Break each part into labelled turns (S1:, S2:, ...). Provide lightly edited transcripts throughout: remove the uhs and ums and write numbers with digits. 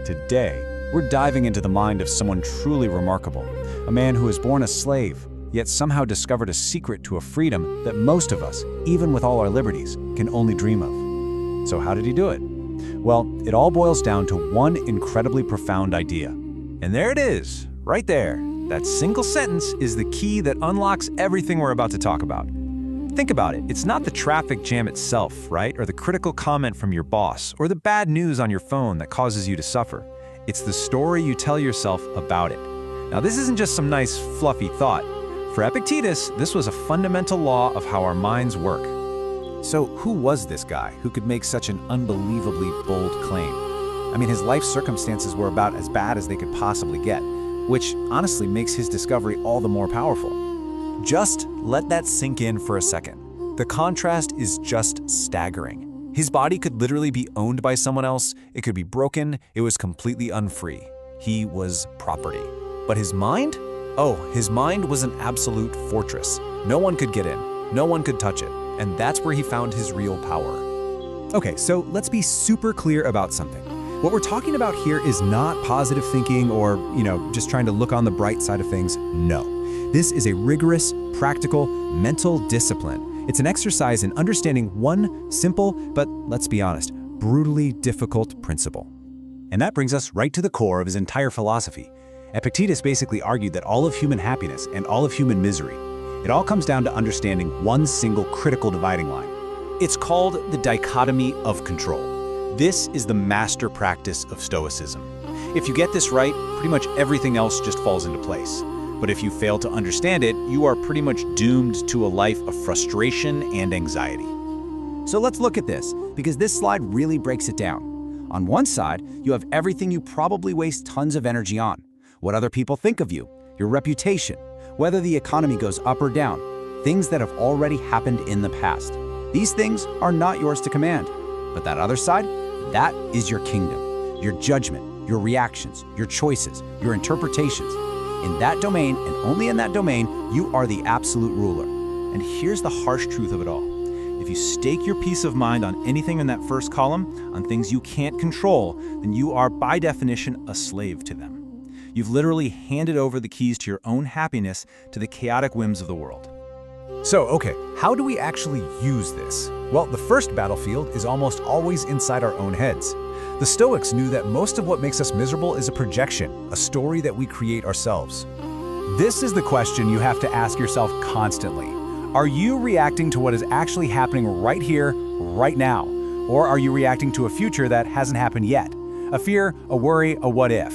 S1: Today, we're diving into the mind of someone truly remarkable, a man who was born a slave, yet somehow discovered a secret to a freedom that most of us, even with all our liberties, can only dream of. So how did he do it? Well, it all boils down to one incredibly profound idea. And there it is, right there. That single sentence is the key that unlocks everything we're about to talk about. Think about it. It's not the traffic jam itself, right? Or the critical comment from your boss, or the bad news on your phone that causes you to suffer. It's the story you tell yourself about it. Now, this isn't just some nice, fluffy thought. For Epictetus, this was a fundamental law of how our minds work. So who was this guy who could make such an unbelievably bold claim? I mean, his life circumstances were about as bad as they could possibly get, which honestly makes his discovery all the more powerful. Just let that sink in for a second. The contrast is just staggering. His body could literally be owned by someone else, it could be broken, it was completely unfree. He was property. But his mind? Oh, his mind was an absolute fortress. No one could get in, no one could touch it, and that's where he found his real power. Okay, so let's be super clear about something. What we're talking about here is not positive thinking or, just trying to look on the bright side of things. No. This is a rigorous, practical, mental discipline. It's an exercise in understanding one simple, but let's be honest, brutally difficult principle. And that brings us right to the core of his entire philosophy. Epictetus basically argued that all of human happiness and all of human misery, it all comes down to understanding one single critical dividing line. It's called the dichotomy of control. This is the master practice of Stoicism. If you get this right, pretty much everything else just falls into place. But if you fail to understand it, you are pretty much doomed to a life of frustration and anxiety.
S2: So let's look at this, because this slide really breaks it down. On one side, you have everything you probably waste tons of energy on. What other people think of you, your reputation, whether the economy goes up or down, things that have already happened in the past. These things are not yours to command. But that other side, that is your kingdom, your judgment, your reactions, your choices, your interpretations. In that domain, and only in that domain, you are the absolute ruler. And here's the harsh truth of it all. If you stake your peace of mind on anything in that first column, on things you can't control, then you are, by definition, a slave to them. You've literally handed over the keys to your own happiness to the chaotic whims of the world.
S1: So, okay, how do we actually use this? Well, the first battlefield is almost always inside our own heads. The Stoics knew that most of what makes us miserable is a projection, a story that we create ourselves. This is the question you have to ask yourself constantly. Are you reacting to what is actually happening right here, right now? Or are you reacting to a future that hasn't happened yet? A fear, a worry, a what if?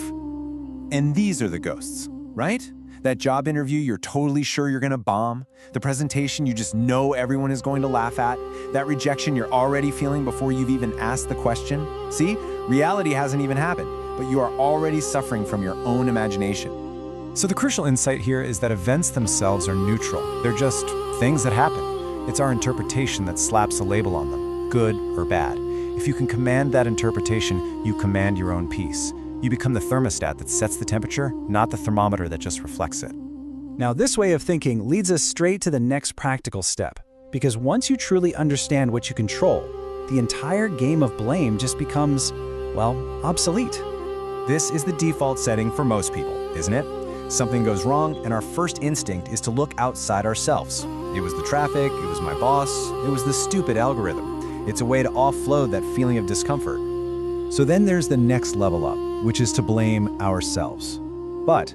S1: And these are the ghosts, right? That job interview you're totally sure you're gonna bomb, the presentation you just know everyone is going to laugh at, that rejection you're already feeling before you've even asked the question. See, reality hasn't even happened, but you are already suffering from your own imagination. So the crucial insight here is that events themselves are neutral. They're just things that happen. It's our interpretation that slaps a label on them, good or bad. If you can command that interpretation, you command your own peace. You become the thermostat that sets the temperature, not the thermometer that just reflects it. Now, this way of thinking leads us straight to the next practical step, because once you truly understand what you control, the entire game of blame just becomes, well, obsolete. This is the default setting for most people, isn't it? Something goes wrong, and our first instinct is to look outside ourselves. It was the traffic, it was my boss, it was the stupid algorithm. It's a way to offload that feeling of discomfort. So then there's the next level up, which is to blame ourselves. But,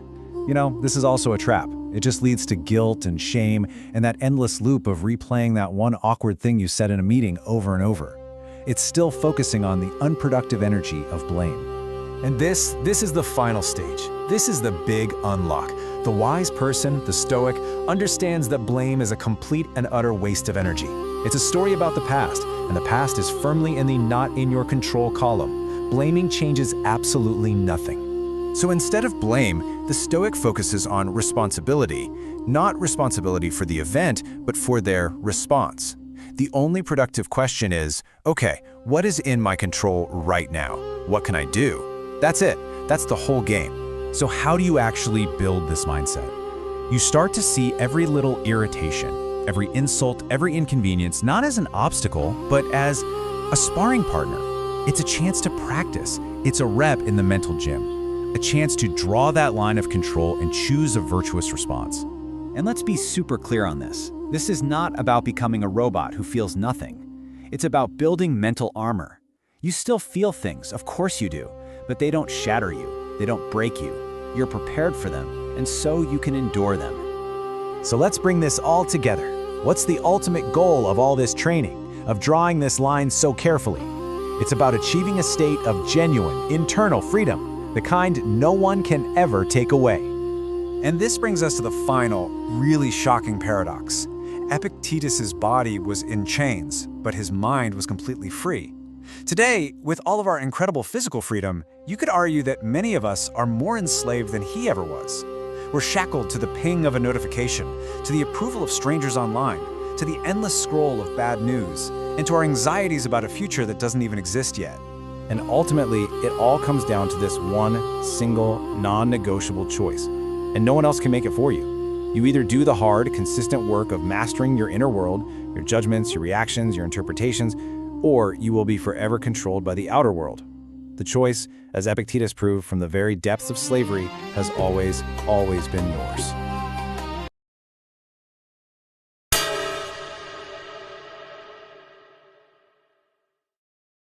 S1: this is also a trap. It just leads to guilt and shame and that endless loop of replaying that one awkward thing you said in a meeting over and over. It's still focusing on the unproductive energy of blame. And this is the final stage. This is the big unlock. The wise person, the Stoic, understands that blame is a complete and utter waste of energy. It's a story about the past, and the past is firmly in the not in your control column. Blaming changes absolutely nothing. So instead of blame, the Stoic focuses on responsibility, not responsibility for the event, but for their response. The only productive question is, okay, what is in my control right now? What can I do? That's it. That's the whole game. So how do you actually build this mindset? You start to see every little irritation, every insult, every inconvenience, not as an obstacle, but as a sparring partner. It's a chance to practice. It's a rep in the mental gym. A chance to draw that line of control and choose a virtuous response.
S2: And let's be super clear on this. This is not about becoming a robot who feels nothing. It's about building mental armor. You still feel things, of course you do, but they don't shatter you. They don't break you. You're prepared for them, and so you can endure them.
S1: So let's bring this all together. What's the ultimate goal of all this training, of drawing this line so carefully? It's about achieving a state of genuine, internal freedom, the kind no one can ever take away. And this brings us to the final, really shocking paradox. Epictetus's body was in chains, but his mind was completely free. Today, with all of our incredible physical freedom, you could argue that many of us are more enslaved than he ever was. We're shackled to the ping of a notification, to the approval of strangers online, to the endless scroll of bad news, and to our anxieties about a future that doesn't even exist yet.
S2: And ultimately, it all comes down to this one single, non-negotiable choice. And no one else can make it for you. You either do the hard, consistent work of mastering your inner world, your judgments, your reactions, your interpretations, or you will be forever controlled by the outer world. The choice, as Epictetus proved from the very depths of slavery, has always been yours.